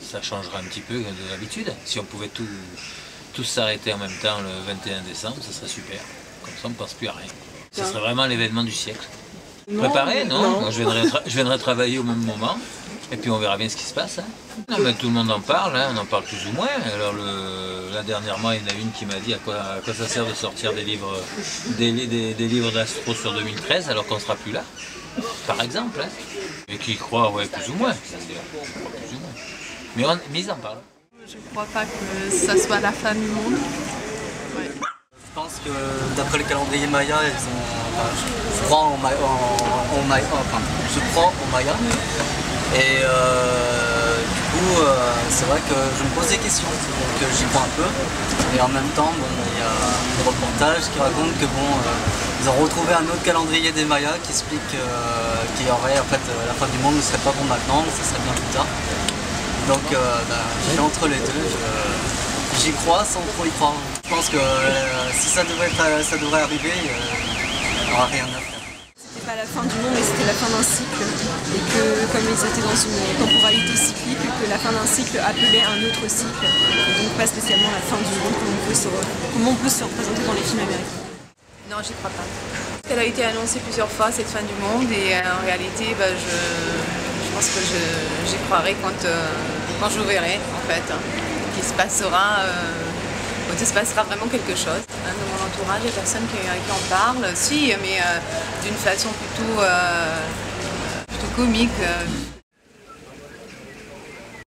ça changera un petit peu de l'habitude. Si on pouvait tous s'arrêter en même temps le 21 décembre, ça serait super. Comme ça, on ne pense plus à rien. Ce serait vraiment l'événement du siècle. Préparé, non? Moi, je viendrai travailler au même moment. Et puis on verra bien ce qui se passe. Hein. Non, mais tout le monde en parle, hein, on en parle plus ou moins. Alors là dernièrement, il y en a une qui m'a dit à quoi ça sert de sortir des livres d'astro sur 2013 alors qu'on ne sera plus là, par exemple. Hein. Et qui croient, ouais, plus ou moins. Plus ou moins. Mais ils en parlent. Je ne crois pas que ça soit la fin du monde. Ouais. Je pense que d'après le calendrier Maya, je crois au Maya. Et du coup, c'est vrai que je me pose des questions, donc j'y crois un peu. Et en même temps, il y a des reportages qui racontent que ils ont retrouvé un autre calendrier des Mayas qui explique qu'il y aurait en fait la fin du monde ne serait pas pour maintenant, ce serait bien plus tard. Donc je suis entre les deux. J'y crois sans trop y croire. Je pense que si ça devrait arriver, il n'y aura rien à faire. C'était pas la fin du monde, mais c'était la fin d'un cycle. Et que comme ils étaient dans une temporalité cyclique, que la fin d'un cycle appelait un autre cycle. Et donc pas spécialement la fin du monde comme on peut se représenter dans les films américains. Non, j'y crois pas. Elle a été annoncée plusieurs fois, cette fin du monde, et en réalité, je pense que j'y croirai quand je verrai, en fait, qu'il se passera, quand il se passera vraiment quelque chose. Hein, dans mon entourage, il n'y a personne qui en parle. Si, mais d'une façon plutôt comique.